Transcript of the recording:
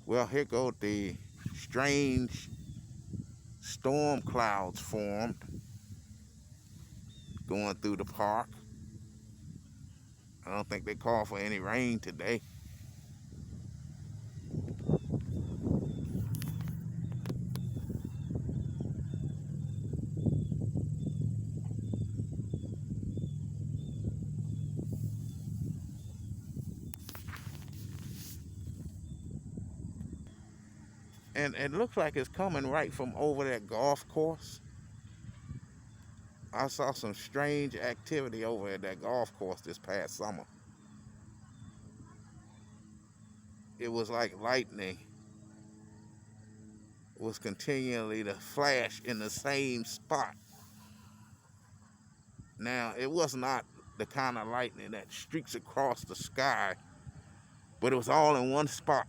Well, here go the strange storm clouds formed going through the park. I don't think they call for any rain today. And it looks like it's coming right from over that golf course. I saw some strange activity over at that golf course this past summer. It was like lightning was continually to flash in the same spot. Now, it was not the kind of lightning that streaks across the sky, but it was all in one spot.